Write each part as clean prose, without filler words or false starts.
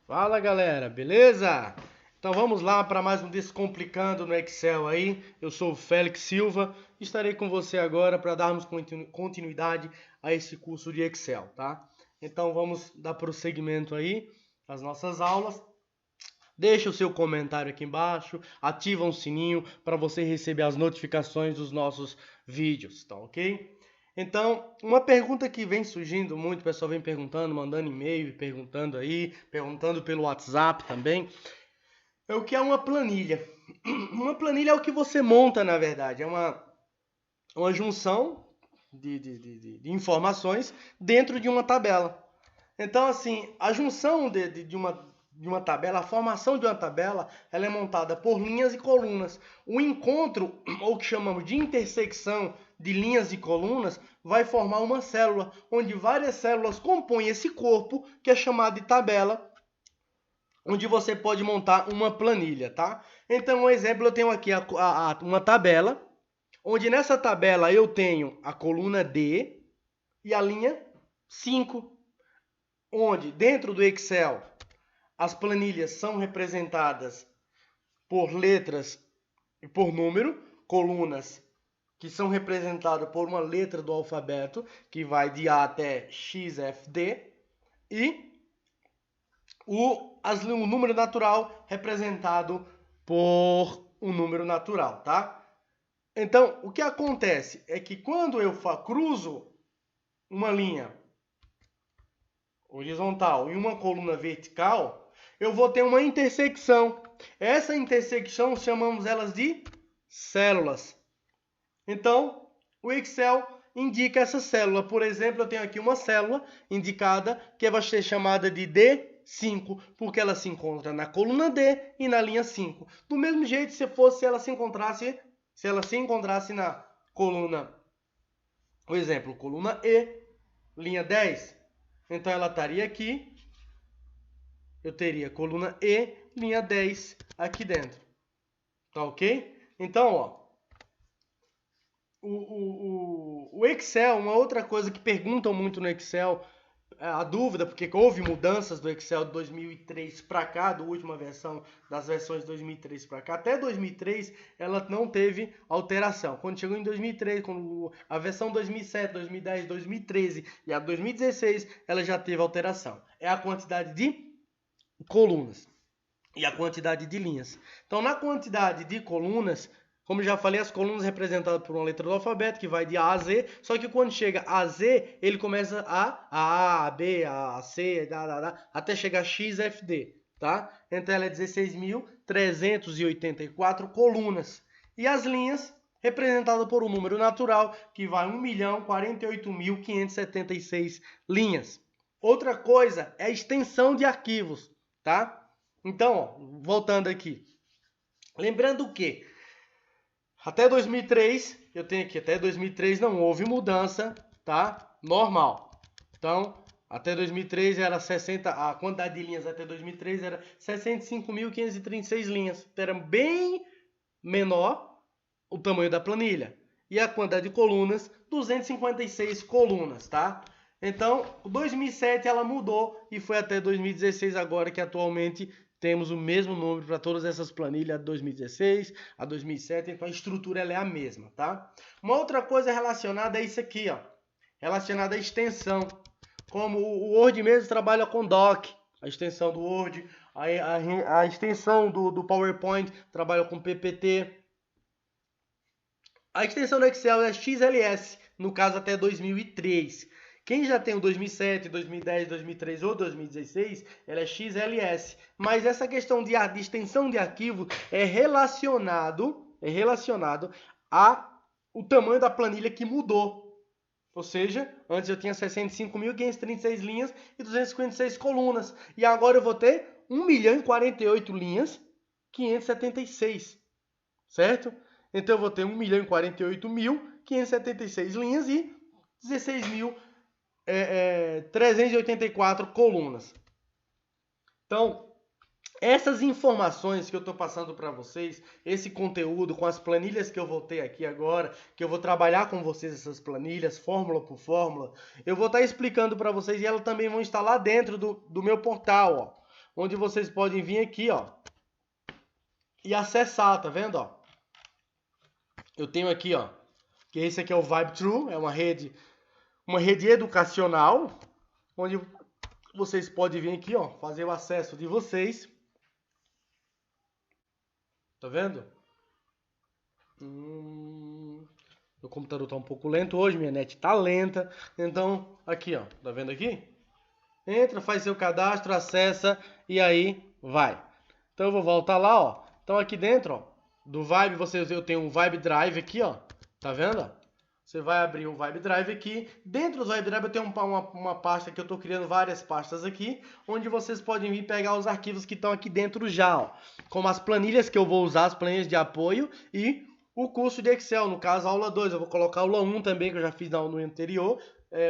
Fala galera, beleza? Então vamos lá para mais um Descomplicando no Excel aí. Eu sou o Félix Silva e estarei com você agora para darmos continuidade a esse curso de Excel, tá? Então vamos dar prosseguimento aí às nossas aulas. Deixa o seu comentário aqui embaixo, ativa o sininho para você receber as notificações dos nossos vídeos, tá ok? Então, uma pergunta que vem surgindo muito, o pessoal vem perguntando, mandando e-mail, perguntando aí, perguntando pelo WhatsApp também, é o que é uma planilha. Uma planilha é o que você monta, na verdade, é uma junção de informações dentro de uma tabela. Então, assim, a junção de uma tabela, a formação de uma tabela, ela é montada por linhas e colunas. O encontro, ou que chamamos de intersecção de linhas e colunas, vai formar uma célula, onde várias células compõem esse corpo, que é chamado de tabela, onde você pode montar uma planilha, tá? Então, um exemplo, eu tenho aqui uma tabela, onde nessa tabela eu tenho a coluna D e a linha 5, onde dentro do Excel as planilhas são representadas por letras e por número, colunas que são representadas por uma letra do alfabeto, que vai de A até XFD, e o número natural representado por um número natural, tá? Então, o que acontece é que quando eu cruzo uma linha horizontal e uma coluna vertical, eu vou ter uma intersecção. Essa intersecção chamamos elas de células. Então, o Excel indica essa célula. Por exemplo, eu tenho aqui uma célula indicada que vai ser chamada de D5, porque ela se encontra na coluna D e na linha 5. Do mesmo jeito, se ela se encontrasse na coluna, por exemplo, coluna E, linha 10, então ela estaria aqui. Eu teria coluna E, linha 10 aqui dentro. Tá ok? Então, ó, o Excel, uma outra coisa que perguntam muito no Excel, a dúvida, porque houve mudanças do Excel de 2003 para cá, da última versão, das versões de 2003 para cá, até 2003 ela não teve alteração. Quando chegou em 2003, quando a versão 2007, 2010, 2013 e a 2016, ela já teve alteração. É a quantidade de colunas e a quantidade de linhas. Então, na quantidade de colunas, como já falei, as colunas representadas por uma letra do alfabeto, que vai de A a Z, só que quando chega a Z, ele começa a B, a C, até chegar a X, F, D, tá? Então ela é 16.384 colunas. E as linhas, representadas por um número natural, que vai 1.048.576 linhas. Outra coisa é a extensão de arquivos, tá? Então, ó, voltando aqui. Lembrando que até 2003, eu tenho aqui, até 2003 não houve mudança, tá? Normal. Então, até 2003 era 60, a quantidade de linhas até 2003 era 65.536 linhas. Então, era bem menor o tamanho da planilha. E a quantidade de colunas, 256 colunas, tá? Então, 2007 ela mudou e foi até 2016 agora que atualmente temos o mesmo número para todas essas planilhas, a 2016, a 2007, então a estrutura ela é a mesma, tá? Uma outra coisa relacionada a isso aqui, ó, relacionada à extensão. Como o Word mesmo trabalha com doc, a extensão do Word, a extensão do PowerPoint trabalha com PPT. A extensão do Excel é XLS, no caso até 2003. Quem já tem o 2007, 2010, 2013 ou 2016, ela é XLS. Mas essa questão de extensão de arquivo é relacionado ao tamanho da planilha que mudou. Ou seja, antes eu tinha 65.536 linhas e 256 colunas. E agora eu vou ter 1.048 linhas, 576. Certo? Então eu vou ter 1.048.576 linhas e 16.384 colunas. Então, essas informações que eu estou passando para vocês, esse conteúdo com as planilhas que eu vou ter aqui agora, que eu vou trabalhar com vocês essas planilhas, fórmula por fórmula, eu vou estar explicando para vocês e elas também vão estar lá dentro do meu portal, ó. onde vocês podem vir aqui, ó, e acessar, tá vendo, ó? Eu tenho aqui, ó, que esse aqui é o VibeTrue, é uma rede educacional, onde vocês podem vir aqui, ó, fazer o acesso de vocês. Tá vendo? Meu computador tá um pouco lento hoje, minha net tá lenta. Então, aqui, ó, tá vendo aqui? Entra, faz seu cadastro, acessa e aí vai. Então eu vou voltar lá, ó. Então aqui dentro, ó, do Vibe, eu tenho um Vibe Drive aqui, ó. Tá vendo? Você vai abrir o Vibe Drive aqui. Dentro do Vibe Drive eu tenho uma pasta que eu estou criando várias pastas aqui, onde vocês podem vir pegar os arquivos que estão aqui dentro já, ó, como as planilhas que eu vou usar, as planilhas de apoio e o curso de Excel, no caso a aula 2. Eu vou colocar a aula 1 também, que eu já fiz no anterior,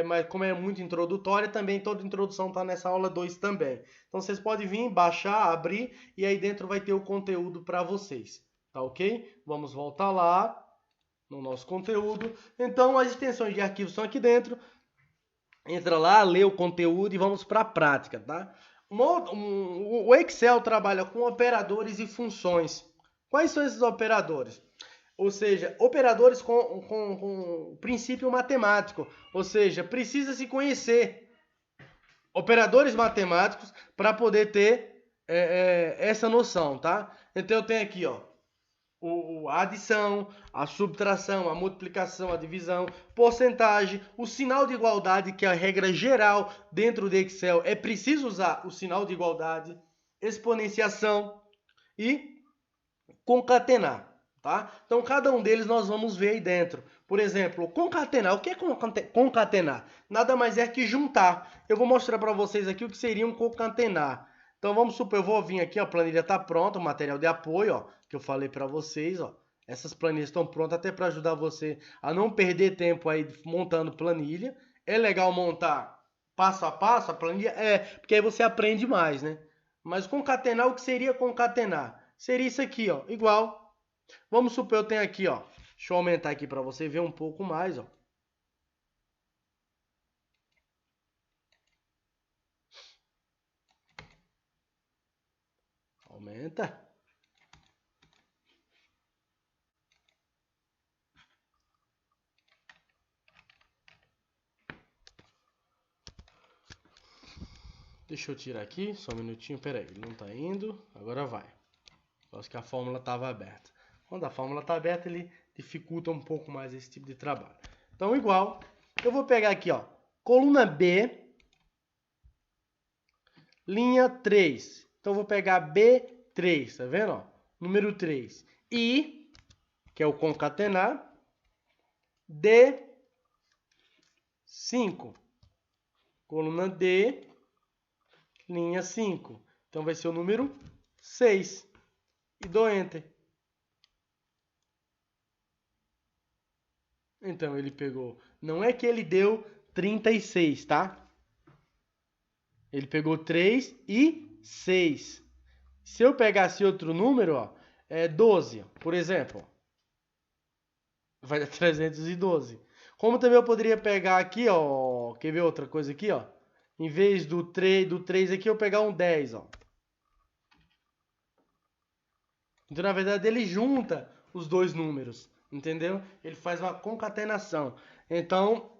mas como é muito introdutória, também toda introdução está nessa aula 2 também. Então vocês podem vir, baixar, abrir e aí dentro vai ter o conteúdo para vocês, tá ok? Vamos voltar lá no nosso conteúdo. Então as extensões de arquivos estão aqui dentro. Entra lá, lê o conteúdo e vamos para a prática, tá? O Excel trabalha com operadores e funções. Quais são esses operadores? Ou seja, operadores com princípio matemático. Ou seja, precisa se conhecer operadores matemáticos para poder ter essa noção, tá? Então eu tenho aqui, ó, a adição, a subtração, a multiplicação, a divisão, porcentagem, o sinal de igualdade, que é a regra geral dentro do Excel, é preciso usar o sinal de igualdade, exponenciação e concatenar, tá? Então, cada um deles nós vamos ver aí dentro. Por exemplo, concatenar. O que é concatenar? Nada mais é que juntar. Eu vou mostrar para vocês aqui o que seria um concatenar. Então, vamos supor, eu vou vir aqui, ó, a planilha está pronta, o material de apoio, ó, que eu falei para vocês, ó. Essas planilhas estão prontas até para ajudar você a não perder tempo aí montando planilha. É legal montar passo a passo a planilha? É, porque aí você aprende mais, né? Mas concatenar, o que seria concatenar? Seria isso aqui, ó, igual. Vamos supor, eu tenho aqui, ó. Deixa eu aumentar aqui para você ver um pouco mais, ó. Aumenta. Deixa eu tirar aqui, só um minutinho, peraí, ele não tá indo, agora vai. Acho que a fórmula estava aberta. Quando a fórmula está aberta, ele dificulta um pouco mais esse tipo de trabalho. Então, igual, eu vou pegar aqui, ó, coluna B, linha 3. Então, eu vou pegar B3, tá vendo? Ó? Número 3. I, que é o concatenar, D5. Coluna D, linha 5. Então, vai ser o número 6. E dou Enter. Então, ele pegou... Não é que ele deu 36, tá? Ele pegou 3 e 6. Se eu pegasse outro número, ó, é 12, por exemplo. Vai dar 312. Como também eu poderia pegar aqui, ó... Quer ver outra coisa aqui, ó? Em vez do 3 aqui, eu pegar um 10, ó. Então, na verdade, ele junta os dois números, entendeu? Ele faz uma concatenação. Então,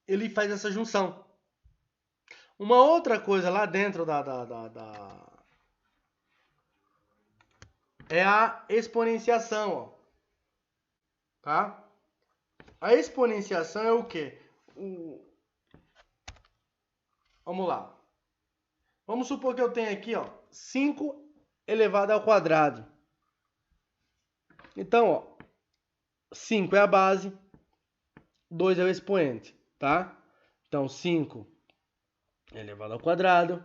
ele faz essa junção. Uma outra coisa lá dentro é a exponenciação, ó. Tá? A exponenciação é o quê? Vamos lá. Vamos supor que eu tenho aqui, ó, 5 elevado ao quadrado. Então, ó, 5 é a base, 2 é o expoente, tá? Então, 5 elevado ao quadrado,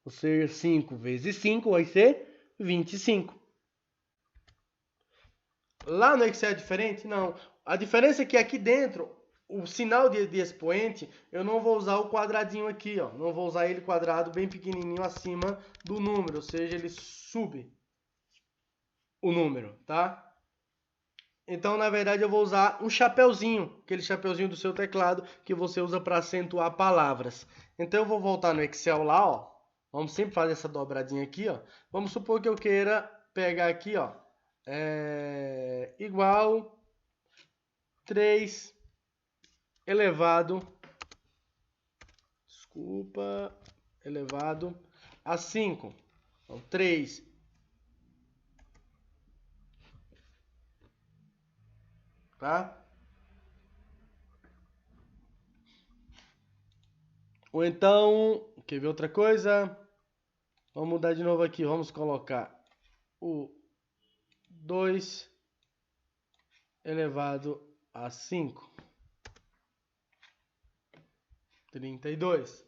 ou seja, 5 vezes 5 vai ser 25. Lá no Excel é diferente? Não. A diferença é que aqui dentro, o sinal de expoente, eu não vou usar o quadradinho aqui, ó. Não vou usar ele quadrado bem pequenininho acima do número, ou seja, ele sube o número, tá? Então, na verdade, eu vou usar um chapeuzinho, aquele chapeuzinho do seu teclado que você usa para acentuar palavras. Então, eu vou voltar no Excel lá, ó. Vamos sempre fazer essa dobradinha aqui, ó. Vamos supor que eu queira pegar aqui, ó, igual 3 elevado a 5. Então, 3. Tá? Ou então, quer ver outra coisa? Vamos mudar de novo aqui. Vamos colocar o 2 elevado a 5. 32.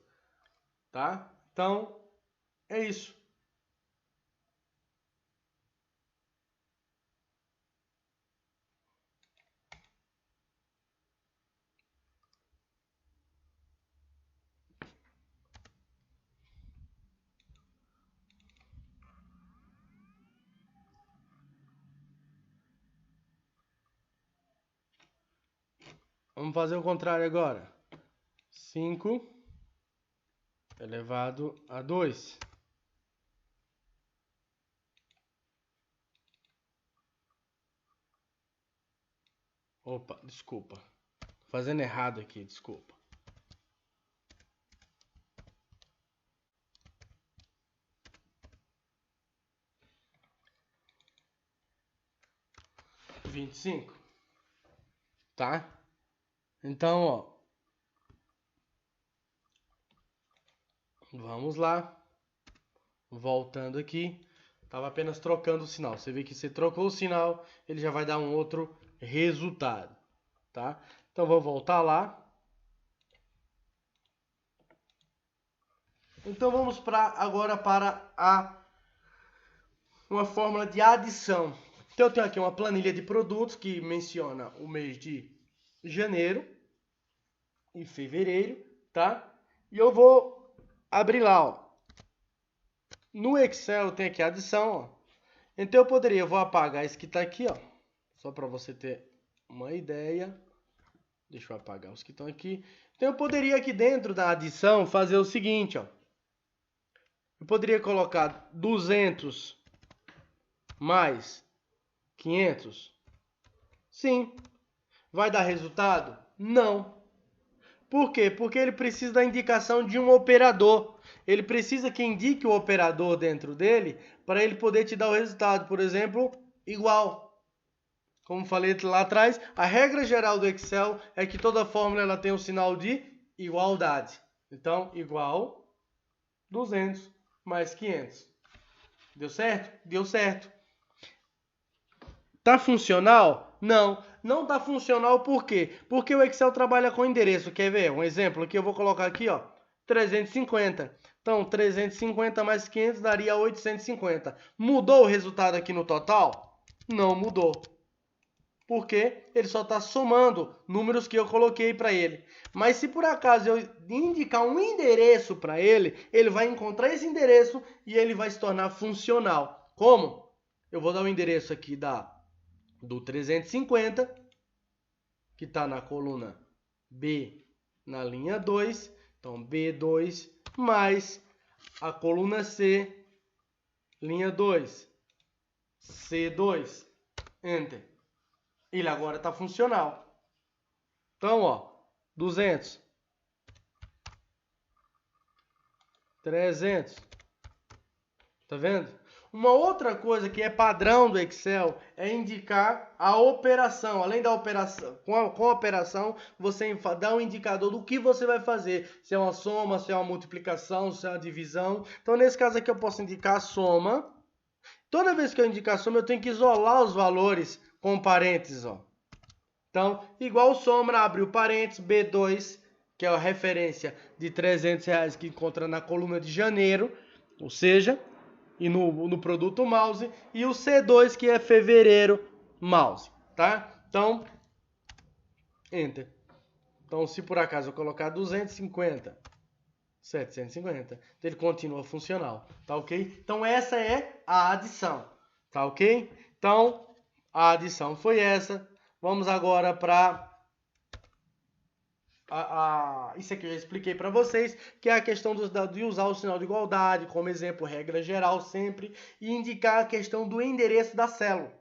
Tá? Então, é isso. Vamos fazer o contrário agora. 5 elevado a 2. Opa, desculpa. Tô fazendo errado aqui, desculpa. Vinte e cinco. Tá? Então, ó. Vamos lá. Voltando aqui. Tava apenas trocando o sinal. Você vê que você trocou o sinal, ele já vai dar um outro resultado. Tá? Então, vou voltar lá. Então, vamos agora para uma fórmula de adição. Então, eu tenho aqui uma planilha de produtos que menciona o mês de janeiro e fevereiro, tá? E eu vou abrir lá, ó. No Excel tem aqui a adição, ó. Então eu vou apagar esse que tá aqui, ó. Só para você ter uma ideia. Deixa eu apagar os que estão aqui. Então eu poderia aqui dentro da adição fazer o seguinte, ó. Eu poderia colocar 200 mais 500. Sim. Vai dar resultado? Não. Por quê? Porque ele precisa da indicação de um operador. Ele precisa que indique o operador dentro dele para ele poder te dar o resultado. Por exemplo, igual. Como falei lá atrás, a regra geral do Excel é que toda fórmula ela tem um sinal de igualdade. Então, igual 200 mais 500. Deu certo? Deu certo. Tá funcional? Não. Não tá funcional por quê? Porque o Excel trabalha com endereço. Quer ver? Um exemplo aqui, eu vou colocar aqui, ó, 350. Então, 350 mais 500 daria 850. Mudou o resultado aqui no total? Não mudou. Porque ele só está somando números que eu coloquei para ele. Mas se por acaso eu indicar um endereço para ele, ele vai encontrar esse endereço e ele vai se tornar funcional. Como? Eu vou dar o endereço aqui do 350, que está na coluna B, na linha 2. Então, B2 mais a coluna C, linha 2, C2, Enter. Ele agora está funcional. Então, ó, 200, 300, tá vendo? Uma outra coisa que é padrão do Excel é indicar a operação. Além da operação, com a operação, você dá um indicador do que você vai fazer. Se é uma soma, se é uma multiplicação, se é uma divisão. Então, nesse caso aqui, eu posso indicar a soma. Toda vez que eu indicar a soma, eu tenho que isolar os valores com parênteses, ó. Então, igual soma, abre o parênteses, B2, que é a referência de R$300 que encontra na coluna de janeiro, ou seja, e no produto mouse, e o C2, que é fevereiro mouse, tá? Então, Enter. Então, se por acaso eu colocar 250, 750, ele continua funcional, tá ok? Então, essa é a adição, tá ok? Então, a adição foi essa. Vamos agora para isso aqui eu já expliquei para vocês, que é a questão de usar o sinal de igualdade como exemplo, regra geral sempre, e indicar a questão do endereço da célula.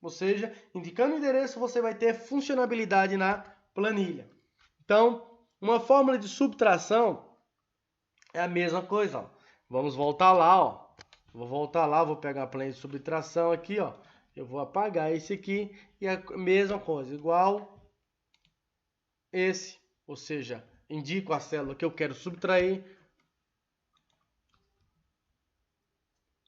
Ou seja, indicando o endereço, você vai ter funcionalidade na planilha. Então, uma fórmula de subtração é a mesma coisa. Ó. Vamos voltar lá. Ó. Vou voltar lá, vou pegar a planilha de subtração aqui. Ó. Eu vou apagar esse aqui e a mesma coisa, igual esse. Ou seja, indico a célula que eu quero subtrair.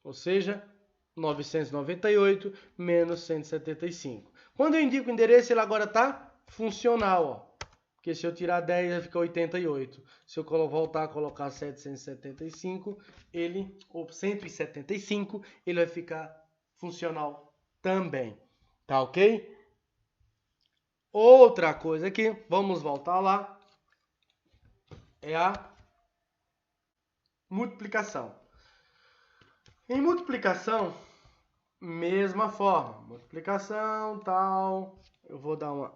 Ou seja, 998 menos 175. Quando eu indico o endereço, ele agora está funcional. Ó. Porque se eu tirar 10, vai ficar 88. Se eu voltar a colocar 775, ou 175, ele vai ficar funcional também. Tá ok? Outra coisa aqui, vamos voltar lá, é a multiplicação. Em multiplicação, mesma forma. Multiplicação, tal. Eu vou dar uma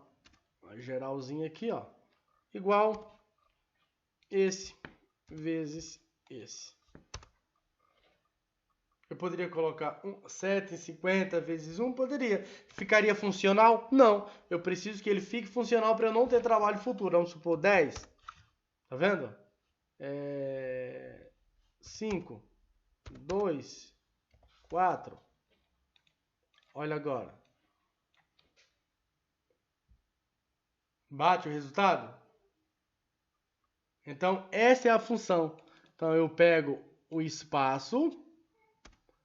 geralzinha aqui, ó. Igual esse vezes esse. Eu poderia colocar 750 vezes 1? Poderia. Ficaria funcional? Não. Eu preciso que ele fique funcional para eu não ter trabalho futuro. Vamos supor 10. Tá vendo? 5, 2, 4. Olha agora. Bate o resultado? Então, essa é a função. Então, eu pego o espaço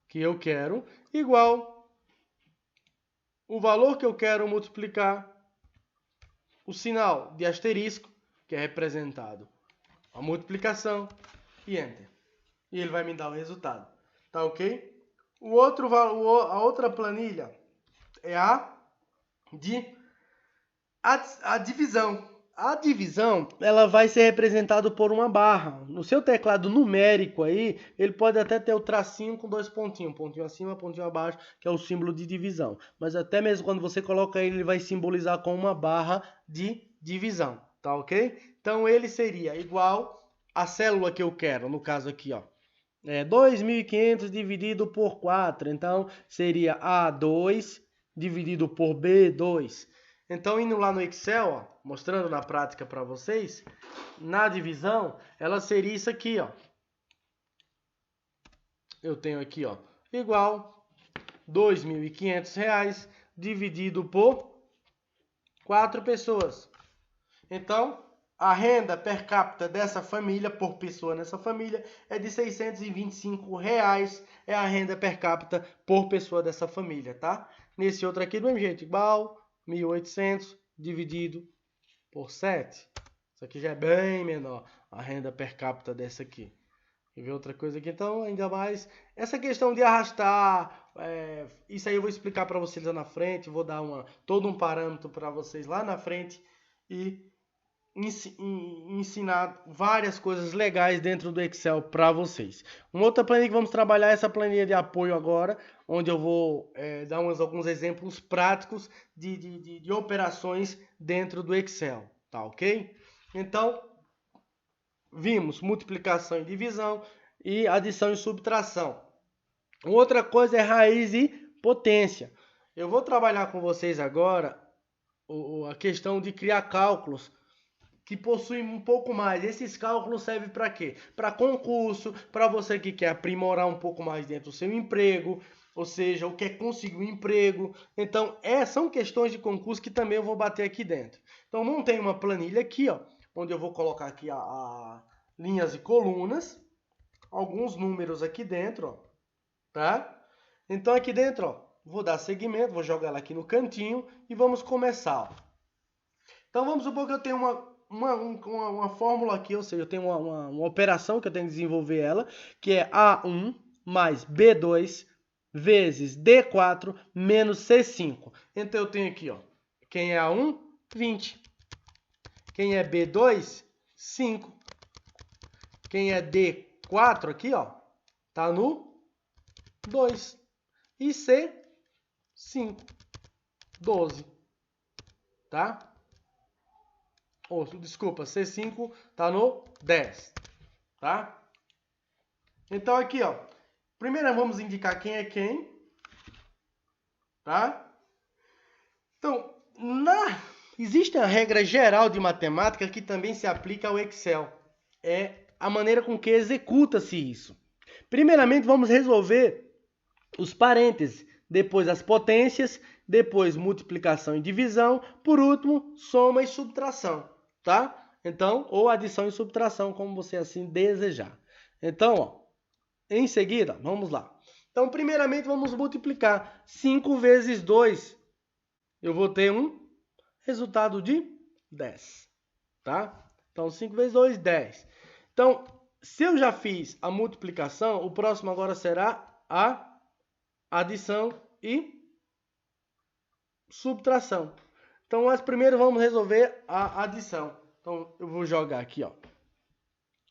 que eu quero, igual o valor que eu quero multiplicar o sinal de asterisco, que é representado a multiplicação, e Enter. E ele vai me dar o resultado. Tá ok? A outra planilha é a divisão. A divisão, ela vai ser representada por uma barra. No seu teclado numérico aí, ele pode até ter o tracinho com 2 pontinhos. Pontinho acima, pontinho abaixo, que é o símbolo de divisão. Mas até mesmo quando você coloca ele vai simbolizar com uma barra de divisão. Tá ok? Então, ele seria igual a célula que eu quero. No caso aqui, ó. 2.500 dividido por 4. Então, seria A2 dividido por B2. Então, indo lá no Excel, ó, mostrando na prática para vocês, na divisão, ela seria isso aqui, ó. Eu tenho aqui, ó, igual R$2.500 dividido por 4 pessoas. Então, a renda per capita dessa família, por pessoa nessa família, é de R$625. É a renda per capita por pessoa dessa família, tá? Nesse outro aqui, do mesmo jeito, igual 1.800 dividido por 7. Isso aqui já é bem menor, a renda per capita dessa aqui. E ver outra coisa aqui, então, ainda mais. Essa questão de arrastar, isso aí eu vou explicar para vocês lá na frente. Vou dar todo um parâmetro para vocês lá na frente. E ensinar várias coisas legais dentro do Excel para vocês. Uma outra planilha que vamos trabalhar é essa planilha de apoio agora, onde eu vou dar alguns exemplos práticos de operações dentro do Excel, tá ok? Então, vimos multiplicação e divisão e adição e subtração. Outra coisa é raiz e potência. Eu vou trabalhar com vocês agora a questão de criar cálculos que possuem um pouco mais. Esses cálculos servem para quê? Para concurso, para você que quer aprimorar um pouco mais dentro do seu emprego, ou seja, ou quer conseguir um emprego. Então, são questões de concurso que também eu vou bater aqui dentro. Então, montei uma planilha aqui, ó, onde eu vou colocar aqui linhas e colunas, alguns números aqui dentro, ó, tá? Então, aqui dentro, ó, vou dar seguimento, vou jogar ela aqui no cantinho e vamos começar, ó. Então, vamos supor que eu tenho uma fórmula aqui, ou seja, eu tenho uma operação que eu tenho que desenvolver ela, que é A1 mais B2 vezes D4 menos C5. Então, eu tenho aqui, ó, quem é A1? 20. Quem é B2? 5. Quem é D4 aqui, ó, tá no 2. E C5, 12. Tá? desculpa, C5 está no 10, tá? Então aqui, ó, primeiro vamos indicar quem é quem, tá? Então, existe a regra geral de matemática que também se aplica ao Excel. É a maneira com que executa-se isso. Primeiramente, vamos resolver os parênteses, depois as potências, depois multiplicação e divisão, por último, soma e subtração, tá? Então, ou adição e subtração, como você assim desejar. Então, ó, em seguida, vamos lá. Então, primeiramente, vamos multiplicar 5 vezes 2. Eu vou ter um resultado de 10, tá? Então, 5 vezes 2, 10. Então, se eu já fiz a multiplicação, o próximo agora será a adição e subtração. Então, nós primeiro vamos resolver a adição. Então, eu vou jogar aqui, ó,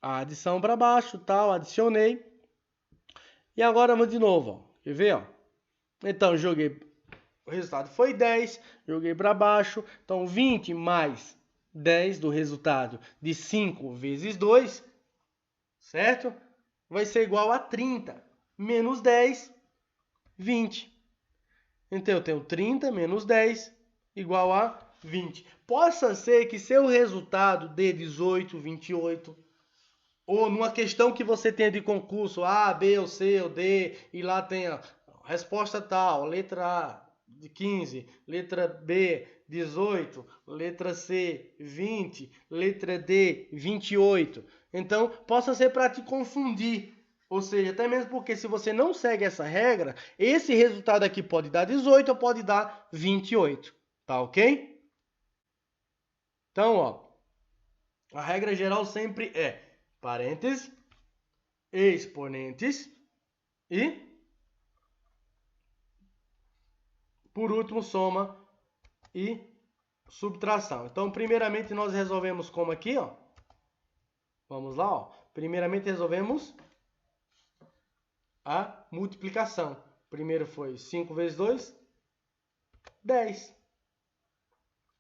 a adição para baixo, tal, adicionei. E agora vamos de novo, ó. Quer ver, ó? Então, joguei, o resultado foi 10, joguei para baixo. Então, 20 mais 10 do resultado de 5 vezes 2, certo? Vai ser igual a 30, menos 10, 20. Então, eu tenho 30 menos 10 igual a 20. Possa ser que seu resultado dê 18, 28, ou numa questão que você tenha de concurso, A, B, ou C, ou D, e lá tenha resposta tal, letra A, de 15, letra B, 18, letra C, 20, letra D, 28. Então, possa ser para te confundir. Ou seja, até mesmo porque se você não segue essa regra, esse resultado aqui pode dar 18 ou pode dar 28. Tá ok? Então, ó, a regra geral sempre é parênteses, exponentes e, por último, soma e subtração. Então, primeiramente, nós resolvemos como aqui, ó. Vamos lá, ó. Primeiramente, resolvemos a multiplicação. Primeiro foi 5 vezes 2, 10.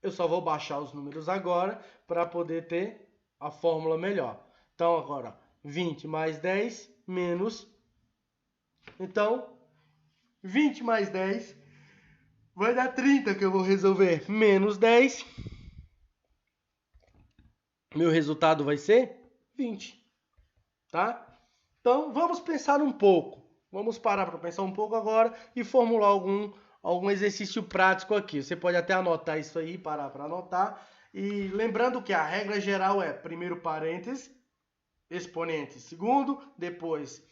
Eu só vou baixar os números agora para poder ter a fórmula melhor. Então, agora, 20 mais 10 menos... Então, 20 mais 10 vai dar 30, que eu vou resolver. Menos 10. Meu resultado vai ser 20. Tá? Então, vamos pensar um pouco. Vamos parar para pensar um pouco agora e formular algum exercício prático aqui. Você pode até anotar isso aí, parar para anotar. E lembrando que a regra geral é primeiro parênteses, exponente segundo, depois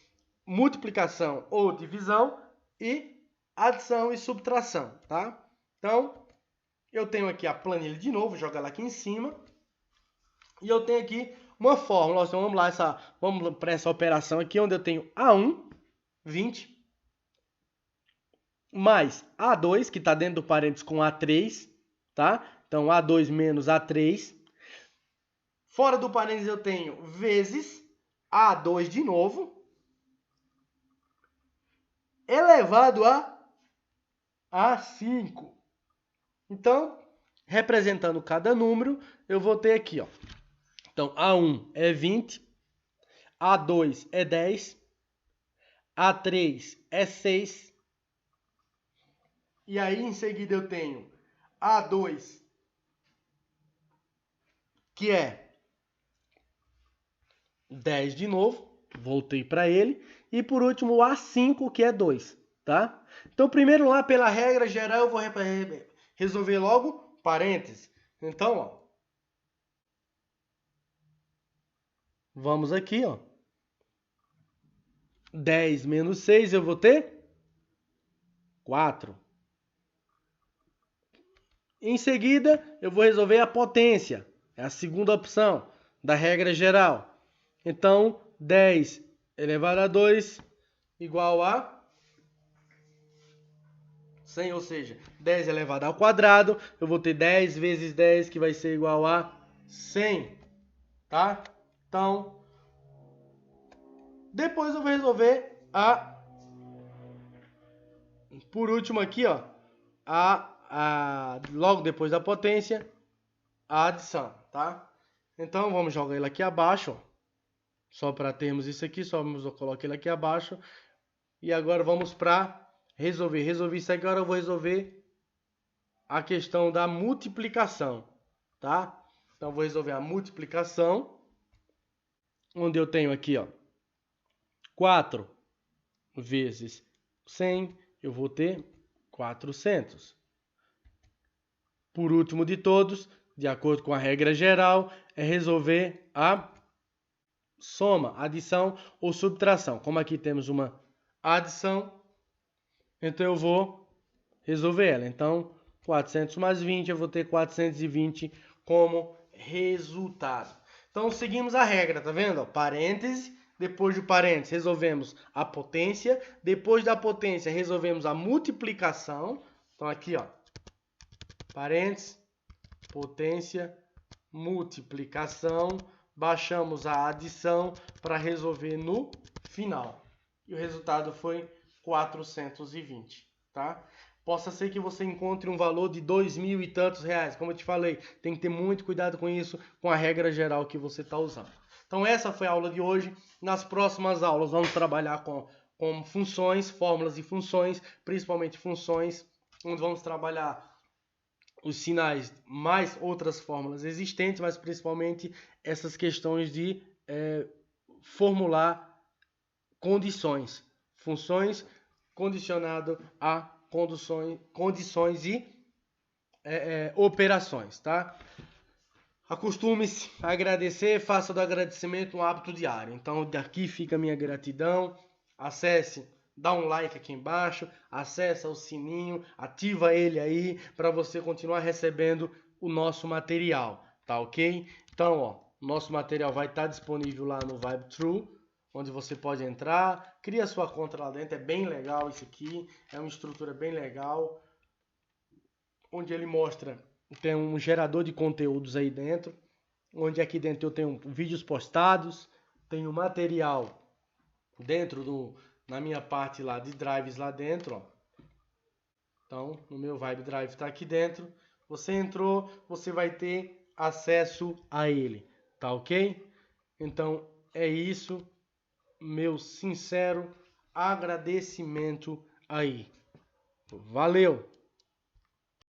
multiplicação ou divisão e adição e subtração, tá? Então, eu tenho aqui a planilha de novo, joga ela aqui em cima. E eu tenho aqui uma fórmula. Então, vamos lá, vamos para essa operação aqui, onde eu tenho A1, 20, mais A2, que está dentro do parênteses com A3, tá? Então, A2 menos A3. Fora do parênteses eu tenho vezes A2 de novo, elevado a A5. Então, representando cada número, eu vou ter aqui, ó. Então, A1 é 20, A2 é 10, A3 é 6. E aí, em seguida, eu tenho A2, que é 10 de novo. Voltei para ele. E, por último, o A5, que é 2, tá? Então, primeiro lá, pela regra geral, eu vou resolver logo parênteses. Então, ó. Vamos aqui, ó. 10 menos 6, eu vou ter 4. Em seguida, eu vou resolver a potência. É a segunda opção da regra geral. Então, 10 elevado a 2 igual a 100, ou seja, 10 elevado ao quadrado. Eu vou ter 10 vezes 10, que vai ser igual a 100. Tá? Então, depois eu vou resolver por último aqui, ó, logo depois da potência, a adição, tá? Então vamos jogar ele aqui abaixo, ó. Só para termos isso aqui, só vamos colocar ele aqui abaixo. E agora vamos para resolver. Resolvi isso aqui, agora eu vou resolver a questão da multiplicação, tá? Então eu vou resolver a multiplicação, onde eu tenho aqui, ó, 4 vezes 100, eu vou ter 400. Por último de todos, de acordo com a regra geral, é resolver a soma, adição ou subtração. Como aqui temos uma adição, então eu vou resolver ela. Então, 400 mais 20, eu vou ter 420 como resultado. Então, seguimos a regra, tá vendo? Parêntese, depois do parêntese resolvemos a potência, depois da potência resolvemos a multiplicação. Então, aqui, ó, parêntese, potência, multiplicação, baixamos a adição para resolver no final. E o resultado foi 420, tá? Possa ser que você encontre um valor de 2.000 e tantos reais. Como eu te falei, tem que ter muito cuidado com isso, com a regra geral que você está usando. Então essa foi a aula de hoje. Nas próximas aulas vamos trabalhar com funções, fórmulas e funções, principalmente funções, onde vamos trabalhar os sinais mais outras fórmulas existentes, mas principalmente essas questões de formular condições, funções condicionado a condições e operações, tá? Acostume-se a agradecer, faça do agradecimento um hábito diário. Então, daqui fica a minha gratidão. Acesse, dá um like aqui embaixo, acessa o sininho, ativa ele aí para você continuar recebendo o nosso material, tá ok? Então, ó, nosso material vai estar disponível lá no VibeTrue, onde você pode entrar, cria sua conta lá dentro, é bem legal isso aqui, é uma estrutura bem legal, onde ele mostra, tem um gerador de conteúdos aí dentro, onde aqui dentro eu tenho vídeos postados, tenho material dentro na minha parte lá de drives lá dentro, ó. Então, no meu Vibe Drive está aqui dentro, você entrou, você vai ter acesso a ele, tá ok? Então, é isso. Meu sincero agradecimento aí. Valeu!